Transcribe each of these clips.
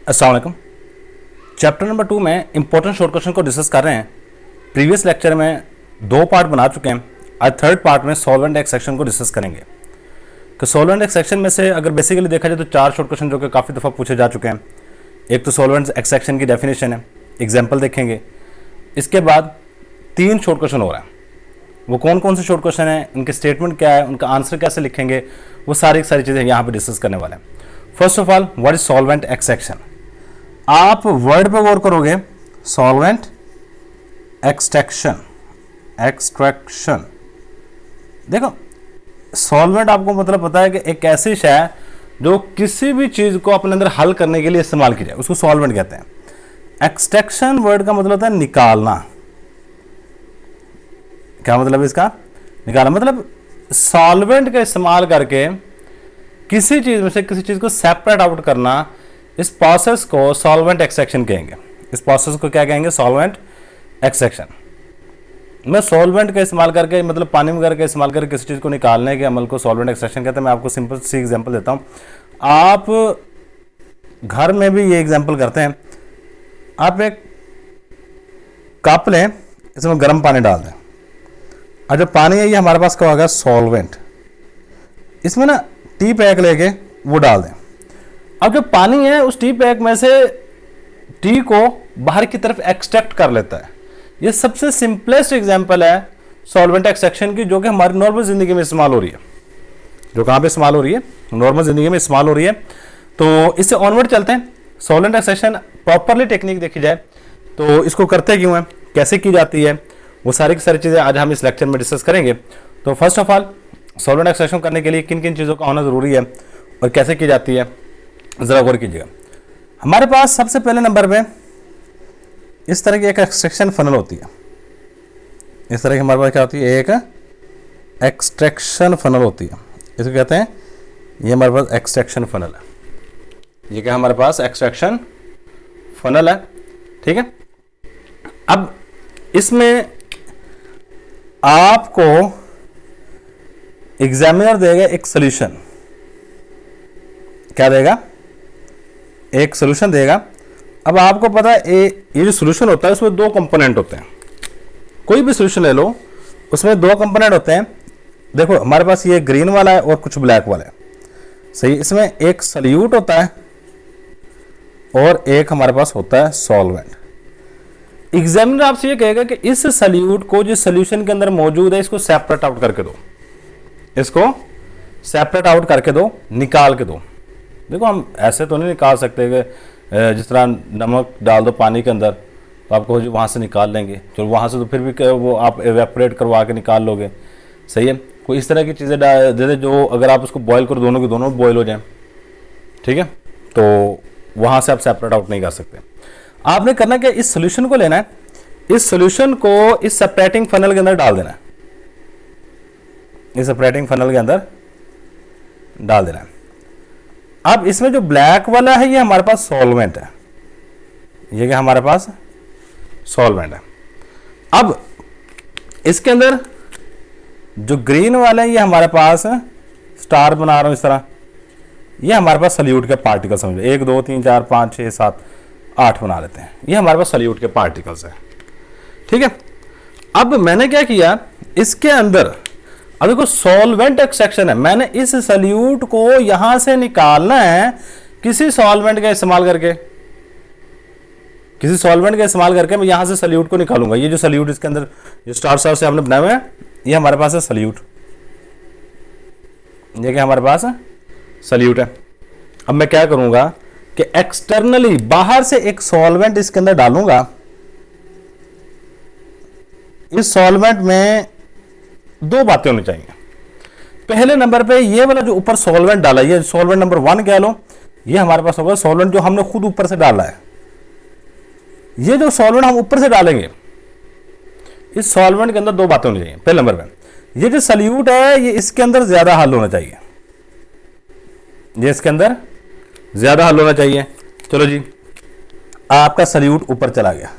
अस्सलाम वालेकुम। Chapter number 2 में इंपॉर्टेंट शॉर्ट क्वेश्चन को डिस्कस कर रहे हैं। प्रीवियस लेक्चर में 2 पार्ट बना चुके हैं। आज थर्ड पार्ट में सॉल्वेंट एक्सट्रैक्शन को डिस्कस करेंगे। तो सॉल्वेंट एक्सट्रैक्शन में से अगर बेसिकली देखा जाए तो 4 शॉर्ट क्वेश्चन जो कि काफ़ी दफ़ा पूछे जा चुके हैं। एक तो सॉल्वेंट एक्सट्रैक्शन की डेफिनेशन है, एग्जाम्पल देखेंगे। इसके बाद 3 शॉर्ट क्वेश्चन हो रहा है। वो कौन कौन से शॉर्ट क्वेश्चन हैं, उनके स्टेटमेंट क्या है, उनका आंसर कैसे लिखेंगे, वो सारी चीज़ें यहाँ पर डिस्कस करने वाले हैं। First of all, what is solvent extraction. आप वर्ड पे गौर करोगे, सॉल्वेंट एक्सट्रैक्शन। देखो, सॉल्वेंट आपको मतलब पता है कि एक ऐसी शय है जो किसी भी चीज को अपने अंदर हल करने के लिए इस्तेमाल की जाए, उसको सॉल्वेंट कहते हैं। एक्सट्रैक्शन वर्ड का मतलब होता है निकालना। क्या मतलब है इसका? निकालना मतलब सॉल्वेंट का इस्तेमाल करके किसी चीज में से किसी चीज को सेपरेट आउट करना। इस प्रोसेस को सॉल्वेंट एक्सट्रैक्शन कहेंगे। इस प्रोसेस को क्या कहेंगे? Solvent extraction. मैं सॉल्वेंट का इस्तेमाल करके मतलब पानी वगैरह का इस्तेमाल करके किसी चीज को निकालने के अमल को सॉल्वेंट एक्सट्रैक्शन कहते हैं। मैं आपको सिंपल सी एग्जांपल देता हूं। आप घर में भी ये एग्जांपल करते हैं। आप एक कप लें, इसमें गर्म पानी डाल दें, और जो पानी है ये हमारे पास क्या होगा? सॉल्वेंट। इसमें ना टी पैक लेके वो डाल दें। अब जो पानी है उस टी पैक में से टी को बाहर की तरफ एक्सट्रैक्ट कर लेता है। ये सबसे सिंपलेस्ट एग्जांपल है सॉल्वेंट एक्सट्रैक्शन की, जो कि हमारी नॉर्मल जिंदगी में इस्तेमाल हो रही है। जो कहाँ पे इस्तेमाल हो रही है? नॉर्मल जिंदगी में इस्तेमाल हो रही है। तो इससे ऑनवर्ड चलते हैं। सॉल्वेंट एक्सट्रैक्शन प्रॉपरली टेक्निक देखी जाए तो इसको करते क्यों है, कैसे की जाती है, वो सारी की सारी चीज़ें आज हम इस लेक्चर में डिस्कस करेंगे। तो first of all, solvent extraction करने के लिए किन किन चीज़ों का होना ज़रूरी है और कैसे की जाती है, ज़रा गौर कीजिएगा। हमारे पास सबसे पहले नंबर पे इस तरह की एक एक्सट्रैक्शन फनल होती है। इस तरह की हमारे पास क्या होती है? एक एक्सट्रैक्शन फनल होती है। इसको कहते हैं, ये हमारे पास एक्सट्रैक्शन फनल है। ये क्या हमारे पास? एक्सट्रैक्शन फनल है। ठीक है। अब इसमें आपको एग्जामिनर देगा एक सॉल्यूशन। क्या देगा? एक सॉल्यूशन देगा। अब आपको पता है ये जो सॉल्यूशन होता है उसमें 2 कंपोनेंट होते हैं। कोई भी सॉल्यूशन ले लो, उसमें 2 कंपोनेंट होते हैं। देखो, हमारे पास ये ग्रीन वाला है और कुछ ब्लैक वाला है। सही। इसमें एक सॉल्यूट होता है और एक हमारे पास होता है सॉल्वेंट। एग्जामिनर आपसे ये कहेगा कि इस सॉल्यूट को जो सॉल्यूशन के अंदर मौजूद है इसको सेपरेट आउट करके दो। इसको सेपरेट आउट करके दो, निकाल के दो। देखो, हम ऐसे तो नहीं निकाल सकते कि जिस तरह नमक डाल दो पानी के अंदर तो आपको जो वहाँ से निकाल लेंगे, तो वहाँ से तो फिर भी वो आप एवेपोरेट करवा के निकाल लोगे। सही है। कोई इस तरह की चीज़ें दे दे जो अगर आप उसको बॉयल करो, दोनों के दोनों बॉयल हो जाएं। ठीक है। तो वहाँ से आप सेपरेट आउट नहीं कर सकते। आपने करना क्या? इस सोल्यूशन को लेना है, इस सोल्यूशन को इस सेपरेटिंग फनल के अंदर डाल देना है। इस सेपरेटिंग फनल के अंदर डाल देना है। अब इसमें जो ब्लैक वाला है ये हमारे पास सॉल्वेंट है। ये क्या हमारे पास? सॉल्वेंट है। अब इसके अंदर जो ग्रीन वाला है ये हमारे पास स्टार बना रहा हूं इस तरह, ये हमारे पास सॉल्यूट के पार्टिकल समझो। 1 2 3 4 5 6 7 8 बना लेते हैं। ये हमारे पास सॉल्यूट के पार्टिकल्स है। ठीक है। अब मैंने क्या किया, इसके अंदर अब देखो सॉल्वेंट एक्सट्रैक्शन है। मैंने इस सॉल्यूट को यहां से निकालना है किसी सॉल्वेंट का इस्तेमाल करके। किसी सॉल्वेंट का इस्तेमाल करके मैं यहां से सॉल्यूट को निकालूंगा। ये जो सॉल्यूट इसके अंदर जो स्टार स्टार से हमने बनाए हुए हैं, ये हमारे पास है सॉल्यूट। ये क्या हमारे पास है? सॉल्यूट है। अब मैं क्या करूंगा कि एक्सटर्नली बाहर से एक सॉल्वेंट इसके अंदर डालूंगा। इस सॉल्वेंट में 2 बातें होनी चाहिए। पहले नंबर पे ये वाला जो ऊपर सॉल्वेंट डाला, ये सॉल्वेंट नंबर 1 कह लो, ये हमारे पास होगा सॉल्वेंट जो हमने खुद ऊपर से डाला है। ये जो सॉल्वेंट हम ऊपर से डालेंगे, इस सॉल्वेंट के अंदर 2 बातें होनी चाहिए। पहले नंबर पे ये जो सॉल्यूट है ये इसके अंदर ज्यादा हल होना चाहिए। ये इसके अंदर ज्यादा हल होना चाहिए। चलो जी, आपका सॉल्यूट ऊपर चला गया,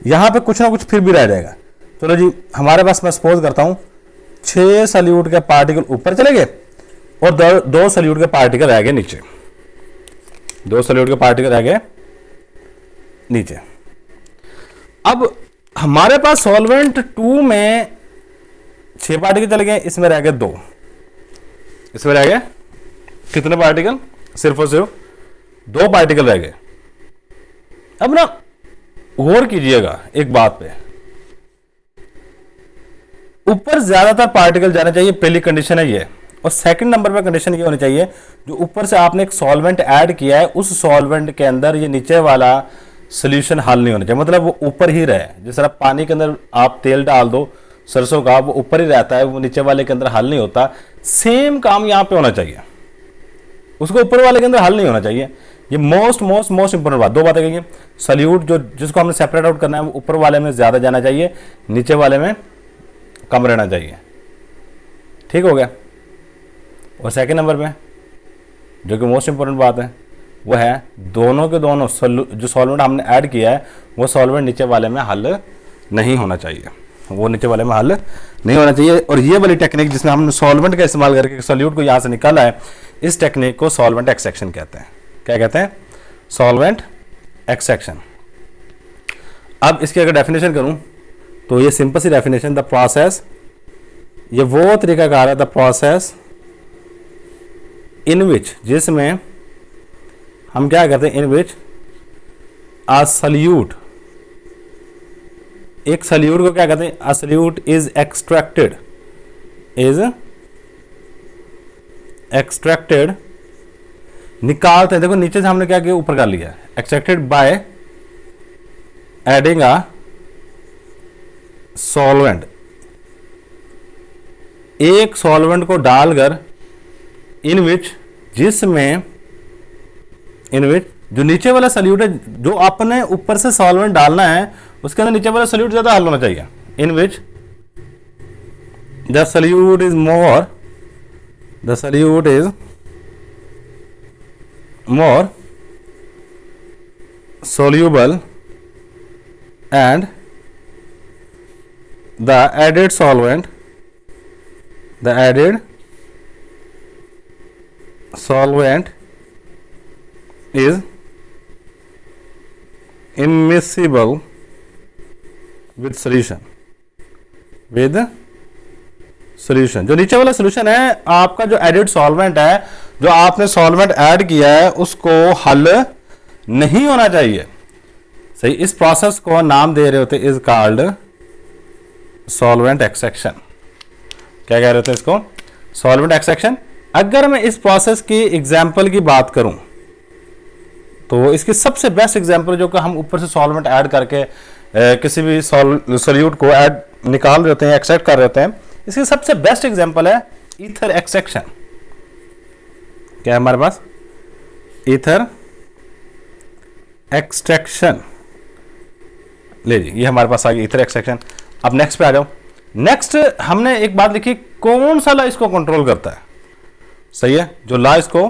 यहां पे कुछ ना कुछ फिर भी रह जाएगा। चलो जी, हमारे पास मैं सपोज करता हूं 6 सॉल्यूट के पार्टिकल ऊपर चले गए और 2 सॉल्यूट के पार्टिकल रह गए नीचे। 2 सॉल्यूट के पार्टिकल रह गए नीचे। अब हमारे पास सॉल्वेंट 2 में 6 पार्टिकल चले गए, इसमें रह गए 2। इसमें रह गए कितने पार्टिकल? सिर्फ और सिर्फ 2 पार्टिकल रह गए। अब ना गौर कीजिएगा एक बात पे, ऊपर ज्यादातर पार्टिकल जाना चाहिए, पहली कंडीशन है ये। और सेकंड नंबर पे कंडीशन ये होनी चाहिए, जो ऊपर से आपने एक सॉल्वेंट ऐड किया है उस सॉल्वेंट के अंदर ये नीचे वाला सोल्यूशन हल नहीं होना चाहिए, मतलब वो ऊपर ही रहे। जिस तरह पानी के अंदर आप तेल डाल दो सरसों का, वो ऊपर ही रहता है, वो नीचे वाले के अंदर हल नहीं होता। सेम काम यहाँ पे होना चाहिए, उसको ऊपर वाले के अंदर हल नहीं होना चाहिए। ये मोस्ट इंपोर्टेंट बात, 2 बातें कही। सॉल्यूट जो जिसको हमने सेपरेट आउट करना है वो ऊपर वाले में ज्यादा जाना चाहिए, नीचे वाले में कम रहना चाहिए। ठीक हो गया। और सेकंड नंबर पे जो कि मोस्ट इंपोर्टेंट बात है वो है दोनों के दोनों जो सॉल्वेंट हमने ऐड किया है वो सॉल्वेंट नीचे वाले में हल नहीं होना चाहिए, वो नीचे वाले में हल नहीं होना चाहिए। और ये वाली टेक्निक जिसमें हमने सॉल्वेंट का इस्तेमाल करके सॉल्यूट को यहाँ से निकाला है, इस टेक्निक को सॉल्वेंट एक्सट्रैक्शन कहते हैं। क्या कहते हैं? Solvent extraction. अब इसकी अगर डेफिनेशन करूं तो ये सिंपल सी डेफिनेशन, द प्रोसेस, ये वो तरीकाकार है, द प्रोसेस इन विच, जिसमें हम क्या करते हैं, इन विच आ सॉल्यूट, एक सॉल्यूट को क्या कहते हैं, आ सॉल्यूट इज एक्सट्रैक्टेड, निकालते हैं। देखो नीचे से हमने क्या किया, ऊपर कर लिया, extracted by adding a solvent, एक सॉल्वेंट को डालकर, इन विच, जिसमें, इन विच, जो नीचे वाला सॉल्यूट है, जो आपने ऊपर से सॉल्वेंट डालना है उसके अंदर नीचे वाला सॉल्यूट ज्यादा हल होना चाहिए। In which the solute is more, the solute is more soluble and the added solvent is immiscible with solution, जो नीचे वाला सोल्यूशन है, आपका जो एडिड सॉल्वेंट है, जो आपने सॉल्वेंट ऐड किया है, उसको हल नहीं होना चाहिए। सही, इस प्रोसेस को नाम दे रहे होते, इज कॉल्ड सॉल्वेंट एक्सट्रैक्शन। क्या कह रहे होते इसको? Solvent extraction. अगर मैं इस प्रोसेस की एग्जांपल की बात करूं तो इसकी सबसे बेस्ट एग्जांपल, जो कि हम ऊपर से सॉल्वेंट ऐड करके किसी भी सॉल्यूट को ऐड निकाल रहे होते हैं, एक्सट्रैक्ट कर रहे होते हैं, इसकी सबसे बेस्ट एग्जांपल है ईथर एक्सट्रैक्शन। क्या है हमारे पास? Ether extraction. ले जी, ये हमारे पास आ गया ईथर एक्सट्रैक्शन। अब नेक्स्ट पे आ जाओ। नेक्स्ट हमने एक बात लिखी, कौन सा लॉ इसको कंट्रोल करता है? सही है, जो लॉ इसको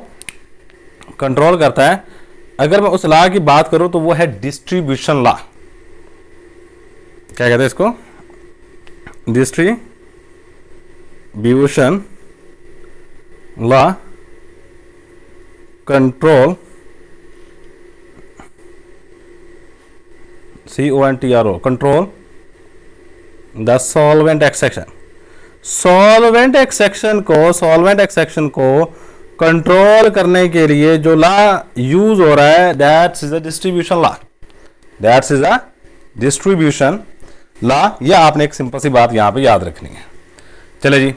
कंट्रोल करता है, अगर मैं उस लॉ की बात करूं तो वो है डिस्ट्रीब्यूशन लॉ। क्या कहते हैं इसको? Distribution law control, CONTRO, control the solvent extraction. Solvent extraction को कंट्रोल करने के लिए जो लॉ यूज हो रहा है, that's is a distribution law, that's is a distribution law. यह आपने एक सिंपल सी बात यहां पे याद रखनी है। चले जी,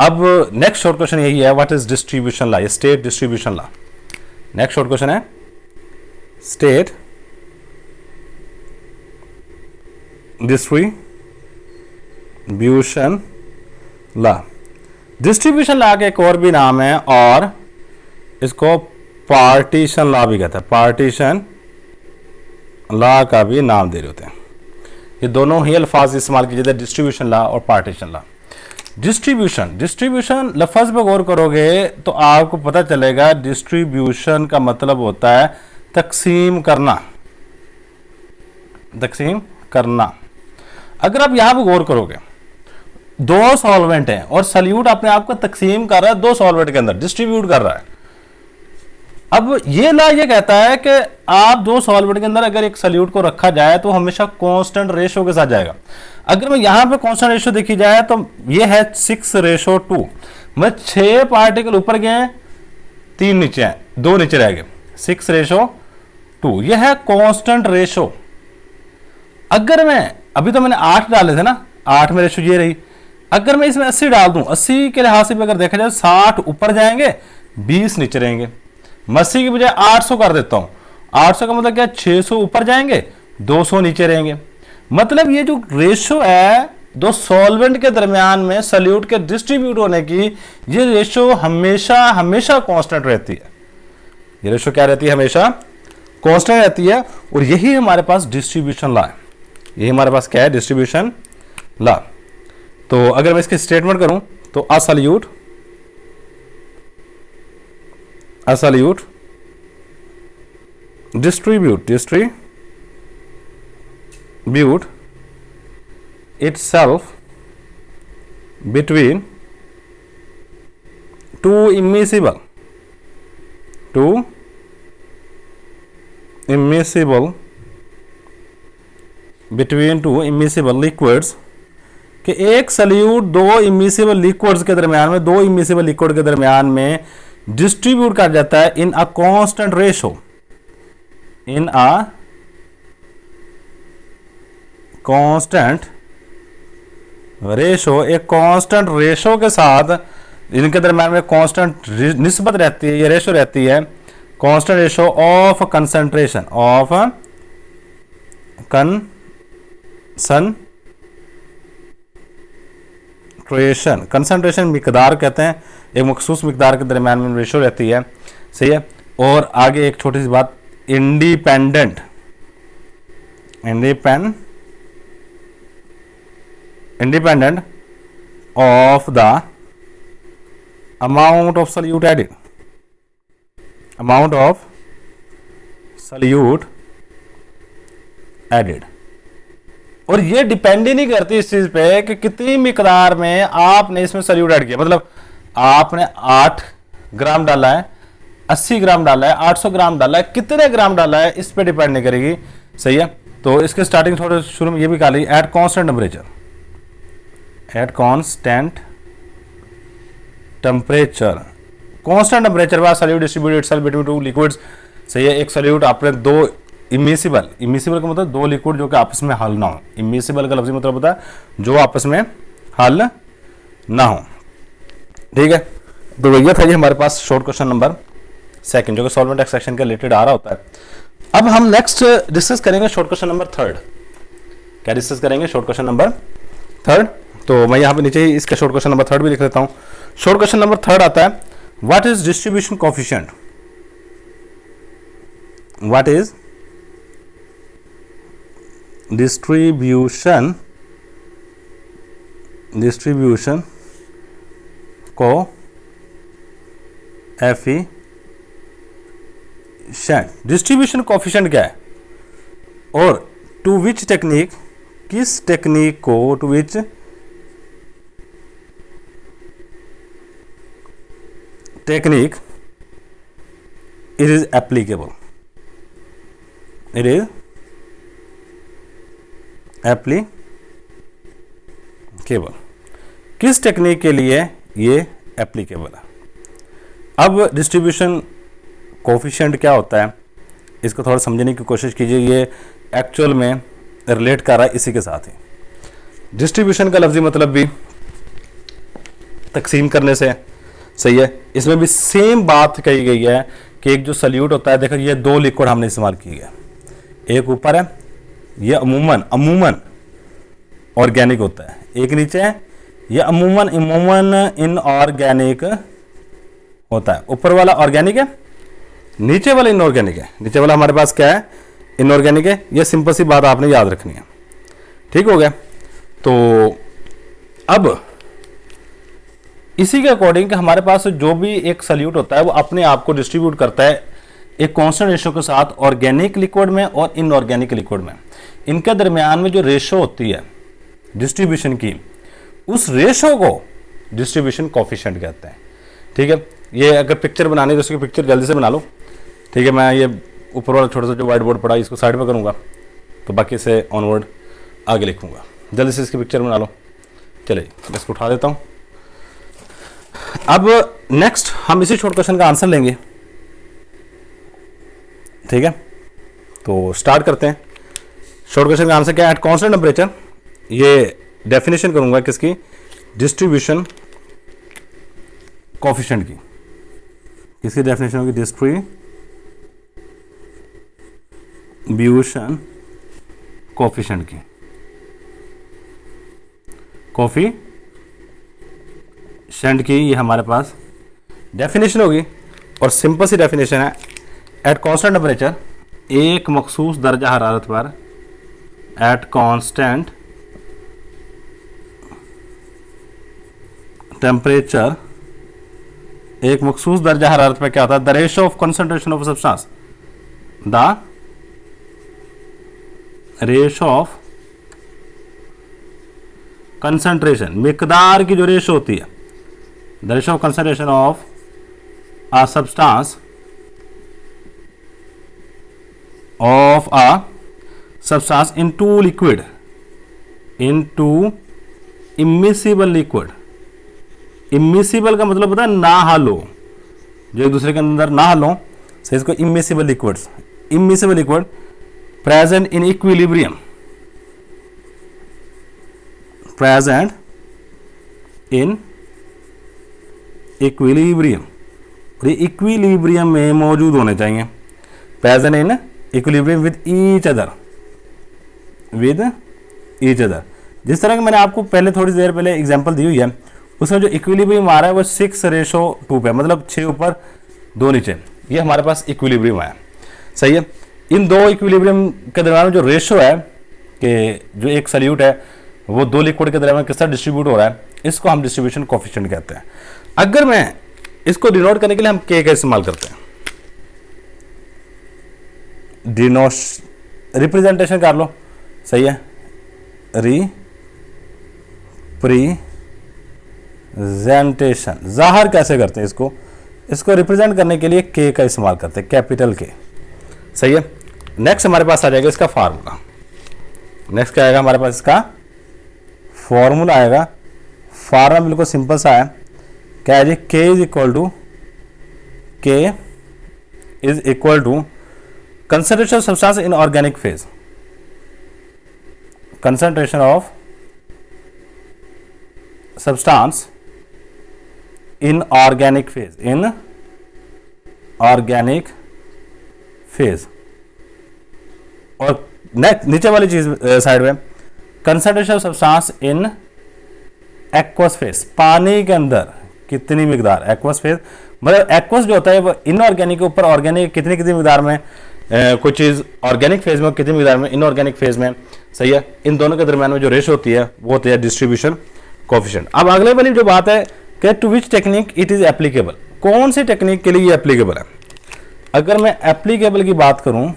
अब नेक्स्ट शॉर्ट क्वेश्चन यही है, what is distribution law? State distribution law. Next short question है state distribution law. Distribution law का एक और भी नाम है, और इसको पार्टीशन लॉ भी कहते हैं, पार्टीशन लॉ का भी नाम दे रहे होते हैं। ये दोनों ही अल्फाज इस्तेमाल किए जाते हैं, डिस्ट्रीब्यूशन लॉ और पार्टीशन लॉ। डिस्ट्रीब्यूशन लफ्ज पे गौर करोगे तो आपको पता चलेगा, डिस्ट्रीब्यूशन का मतलब होता है तकसीम करना, तकसीम करना। अगर आप यहां पे गौर करोगे, 2 सॉल्वेंट हैं और सॉल्यूट अपने आप को तकसीम कर रहा है 2 सॉल्वेंट के अंदर, डिस्ट्रीब्यूट कर रहा है। अब ये ला ये कहता है कि आप दो सॉल्वेंट के अंदर अगर एक सल्यूट को रखा जाए तो हमेशा कांस्टेंट रेशो के साथ जाएगा। अगर मैं यहां पे कांस्टेंट रेशो देखी जाए तो ये है 6:2, मैं 6 पार्टिकल ऊपर गए, 3 नीचे हैं, 2 नीचे रह गए, 6:2, ये है कांस्टेंट रेशो। अगर मैं अभी तो मैंने 8 डाले थे ना, 8 में रेशो ये रही, अगर मैं इसमें 80 डाल दूं, 80 के लिहाज से भी अगर देखा जाए 60 ऊपर जाएंगे, 20 नीचे रहेंगे। मैं 80 की बजाय 800 कर देता हूं, 800 का मतलब क्या, 600 ऊपर जाएंगे, 200 नीचे रहेंगे। मतलब ये जो रेशो है दो सॉल्वेंट के दरमियान में सल्यूट के डिस्ट्रीब्यूट होने की, ये रेशो हमेशा हमेशा कांस्टेंट रहती है। ये रेशो क्या रहती है, हमेशा कांस्टेंट रहती है। और यही हमारे पास डिस्ट्रीब्यूशन लॉ है, यही हमारे पास क्या है, डिस्ट्रीब्यूशन लॉ। तो अगर मैं इसकी स्टेटमेंट करूं तो अ salute distribute itself between two immiscible liquids, कि एक सल्यूट दो इमिसिबल लिक्विड्स के दरमियान में, दो इमिसिबल लिक्विड के दरमियान में डिस्ट्रीब्यूट कर जाता है in a constant ratio, in a constant ratio, एक कांस्टेंट रेशो के साथ इनके दरमियान में कांस्टेंट निस्बत रहती है, ये रेशो रहती है, constant ratio of concentration, of concentration मिकदार कहते हैं, एक मखसूस मिकदार के दरमियान में रेशो रहती है, सही है। और आगे एक छोटी सी बात, independent of the amount of solute added, और ये डिपेंड ही नहीं करती इस चीज पे कि कितनी मिकदार में आपने इसमें सल्यूट ऐड किया। मतलब आपने 8 ग्राम डाला है, 80 ग्राम डाला है, 800 ग्राम डाला है, कितने ग्राम डाला है इस पे डिपेंड नहीं करेगी, सही है। तो इसके स्टार्टिंग थोड़े शुरू में ये भी कहा ली, at constant temperature by solute distribute itself between two liquids, सही है। एक सल्यूट आपने दो इमिसिबल का मतलब दो लिक्विड जो कि आपस में हल ना हो, इमिसिबल का लफ्ज़ी मतलब होता है जो आपस में हल ना हो, ठीक है। तो ये था ये हमारे पास शॉर्ट क्वेश्चन नंबर 2 जो कि सॉल्वेंट एक्सट्रैक्शन के रिलेटेड आ रहा होता है। अब हम नेक्स्ट डिस्कस करेंगे शॉर्ट क्वेश्चन नंबर 3। क्या डिस्कस करेंगे, शॉर्ट क्वेश्चन नंबर 3। तो मैं यहाँ पे नीचे ही इसका शॉर्ट क्वेश्चन नंबर 3 भी लिख लेता हूँ। शॉर्ट क्वेश्चन नंबर 3 आता है, what is distribution coefficient, what is distribution coefficient. Distribution coefficient क्या है और टू विच टेक्निक, किस टेक्निक को, to which technique it is applicable, it is applicable, किस टेक्निक के लिए ये एप्लीकेबल है। अब डिस्ट्रीब्यूशन कोएफिशिएंट क्या होता है, इसको थोड़ा समझने की कोशिश कीजिए। ये एक्चुअल में रिलेट कर रहा है इसी के साथ ही। डिस्ट्रीब्यूशन का लफ्जी मतलब भी तकसीम करने से, सही है। इसमें भी सेम बात कही गई है कि एक जो सल्यूट होता है, देखो ये 2 लिक्विड हमने इस्तेमाल किए हैं, एक ऊपर है, ये अमूमन ऑर्गेनिक होता है, एक नीचे है, ये अमूमन इनऑर्गेनिक होता है। ऊपर वाला ऑर्गेनिक है, नीचे वाला इनऑर्गेनिक है। नीचे वाला हमारे पास क्या है, इनऑर्गेनिक है। ये सिंपल सी बात आपने याद रखनी है, ठीक हो गया। तो अब इसी के अकॉर्डिंग हमारे पास जो भी एक सल्यूट होता है वो अपने आप को डिस्ट्रीब्यूट करता है एक कांस्टेंट रेशो के साथ, ऑर्गेनिक लिक्विड में और इनऑर्गेनिक लिक्विड में। इनके दरमियान में जो रेशो होती है डिस्ट्रीब्यूशन की, उस रेशो को डिस्ट्रीब्यूशन कोएफिशिएंट कहते हैं, ठीक है। ये अगर पिक्चर बनानी है तो उसकी पिक्चर जल्दी से बना लो। ठीक है, मैं ये ऊपर वाला छोटा सा जो व्हाइट बोर्ड पड़ा इसको साइड में करूँगा, तो बाकी से ऑनवर्ड आगे लिखूँगा। जल्दी से इसकी पिक्चर बना लो। चलिए इसको उठा देता हूँ। अब नेक्स्ट हम इसी शॉर्ट क्वेश्चन का आंसर लेंगे, ठीक है। तो स्टार्ट करते हैं। शॉर्ट क्वेश्चन का आंसर क्या है? एट कांस्टेंट टेम्परेचर, ये डेफिनेशन करूंगा किसकी? डिस्ट्रीब्यूशन कोफिशिएंट की। किसकी डेफिनेशन होगी? डिस्ट्रीब्यूशन कोफिशिएंट की। कोफिशिएंट की ये हमारे पास डेफिनेशन होगी, और सिंपल सी डेफिनेशन है, एट कांस्टेंट टेम्परेचर, एक मखसूस दर्जा हरारत पर, एट कांस्टेंट टेम्परेचर, एक मखसूस दर्जा हरारत पर क्या होता है? The ratio of concentration of substance, the ratio of concentration, मिकदार की जो रेशियो होती है, the ratio of concentration of a substance into liquid, into immiscible liquid। immiscible का मतलब होता है ना हलो, जो एक दूसरे के अंदर ना हलो, सही, इसको immiscible liquids, immiscible liquid present in equilibrium, present in equilibrium, और ये इक्विलिब्रियम में मौजूद होने चाहिए। Present in equilibrium with each other, with each other. जिस तरह कि मैंने आपको पहले थोड़ी देर पहले एग्जांपल दी हुई है, उसमें जो इक्विलिब्रियम आ रहा है वो 6:2 पे, मतलब 6 ऊपर 2 नीचे, ये हमारे पास इक्विलिब्रियम आया, सही है। इन दो इक्विलिब्रियम के दरमियान जो रेशो है, कि जो एक सल्यूट है वो दो लिक्विड के दरमियान किस तरह डिस्ट्रीब्यूट हो रहा है, इसको हम डिस्ट्रीब्यूशन कोफिशिएंट कहते हैं। अगर मैं इसको डिनोट करने के लिए हम के का इस्तेमाल करते हैं, रिप्रेजेंटेशन कर लो, सही है, रिप्रेजेंटेशन, जाहिर कैसे करते हैं इसको रिप्रेजेंट करने के लिए के का इस्तेमाल करते हैं, कैपिटल के, सही है। नेक्स्ट हमारे पास आ जाएगा इसका फार्मूला। नेक्स्ट क्या आएगा हमारे पास? इसका फॉर्मूला आएगा। फार्मूला बिल्कुल सिंपल सा है, क्या है जी? K is equal to concentration of substance in organic phase, concentration of substance in organic phase, in organic phase. और नीचे वाली चीज साइड में, concentration of substance in aqueous phase, पानी के अंदर कितनी मिकदार, एक्वस फेज मतलब एक्वस जो होता है वो इनऑर्गेनिक के ऊपर ऑर्गेनिक कितनी कितनी मिकदार में, कोई चीज ऑर्गेनिक फेज में कितनी मिकदार में, इनऑर्गेनिक फेज में, सही है। इन दोनों के दरमियान में जो रेशो होती है वो होती है डिस्ट्रीब्यूशन कोफिशिएंट। अब अगले वाली जो बात है कि to which technique it is applicable, कौन सी टेक्निक के लिए ये एप्लीकेबल है। अगर मैं एप्लीकेबल की बात करूं,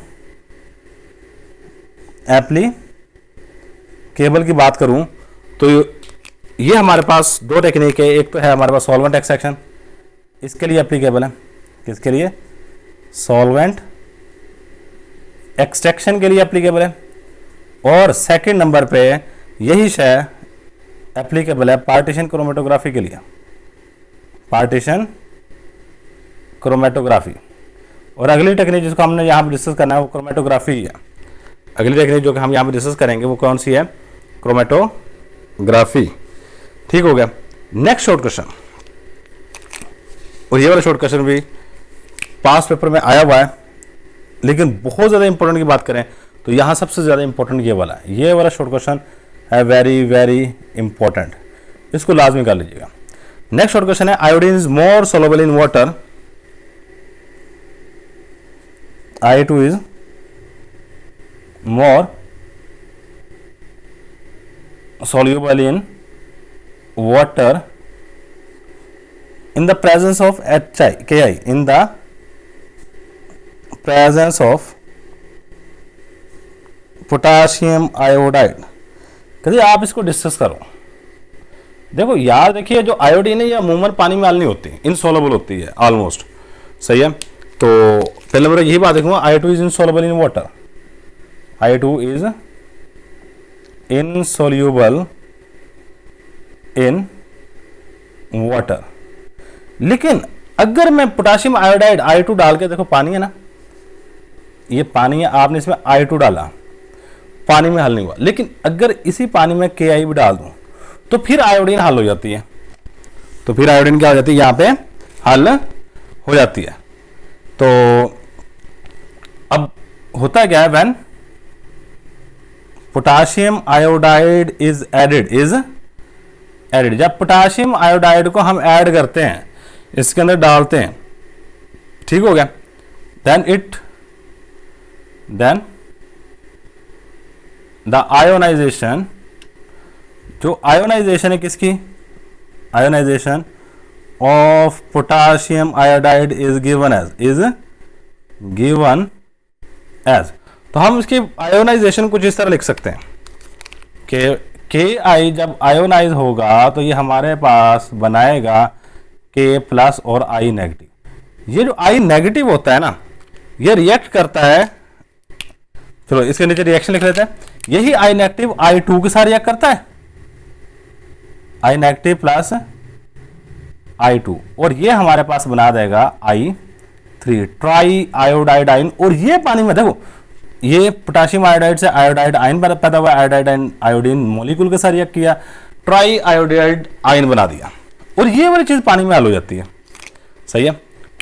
एप्लीकेबल की बात करूं तो ये हमारे पास दो टेक्निक है। एक तो है हमारे पास सॉल्वेंट एक्सट्रैक्शन, इसके लिए एप्लीकेबल है। किसके लिए? सॉल्वेंट एक्सट्रैक्शन के लिए एप्लीकेबल है। और सेकंड नंबर पे यही शय एप्लीकेबल है पार्टीशन क्रोमेटोग्राफी के लिए, पार्टीशन क्रोमेटोग्राफी। और अगली टेक्निक जिसको हमने यहाँ पर डिस्कस करना है वो क्रोमेटोग्राफी है। अगली टेक्निक जो कि हम यहाँ पर डिस्कस करेंगे वो कौन सी है? क्रोमेटोग्राफी। ठीक हो गया। नेक्स्ट शॉर्ट क्वेश्चन, और ये वाला शॉर्ट क्वेश्चन भी पास पेपर में आया हुआ है, लेकिन बहुत ज़्यादा इंपॉर्टेंट की बात करें तो यहाँ सबसे ज़्यादा इंपॉर्टेंट ये वाला है। ये वाला शॉर्ट क्वेश्चन है वेरी वेरी इंपॉर्टेंट, इसको लाजमी कर लीजिएगा। नेक्स्ट शॉर्ट क्वेश्चन है iodine is more soluble in water, I2 is more soluble in water in the presence of Ki, in the presence of potassium iodide. कभी आप इसको discuss करो। देखो यार, देखिए जो आयोडीन है ये अमूमन पानी में हल नहीं होती, इनसॉल्युबल होती है ऑलमोस्ट, सही है। तो पहले मैं यही बात देखूंगा, I2 is insoluble in water, I2 is insoluble in water. लेकिन अगर मैं पोटाशियम आयोडाइड I2 डाल के, देखो पानी है ना, ये पानी है, आपने इसमें I2 डाला, पानी में हल नहीं हुआ। लेकिन अगर इसी पानी में KI भी डाल दूं तो फिर आयोडीन हल हो जाती है, तो फिर आयोडीन क्या हो जाती है, यहां पे हल हो जाती है। तो अब होता क्या है, when potassium iodide is added, जब पोटाशियम आयोडाइड को हम ऐड करते हैं, इसके अंदर डालते हैं, ठीक हो गया, देन द आयोनाइजेशन, जो आयोनाइजेशन है किसकी, ionisation of potassium iodide is given as, तो हम इसकी आयोनाइजेशन कुछ इस तरह लिख सकते हैं कि KI जब आयोनाइज होगा तो ये हमारे पास बनाएगा K+ और I नेगेटिव। ये जो I नेगेटिव होता है ना, ये रिएक्ट करता है, चलो इसके नीचे रिएक्शन लिख लेते हैं, यही I नेगेटिव I2 के साथ रिएक्ट करता है, I नेगेटिव प्लस I2, और ये हमारे पास बना देगा I3 ट्राई आयोडाइड आयन। और ये पानी में देखो, ये पोटाशियम आयोडाइड से आयोडाइड आयन पैदा हुआ, आयोडाइड आयोडीन मॉलिक्यूल के साथ रिएक्ट किया, ट्राई आयोडाइड आयन बना दिया, और ये वाली चीज पानी में हल हो जाती है। सही है।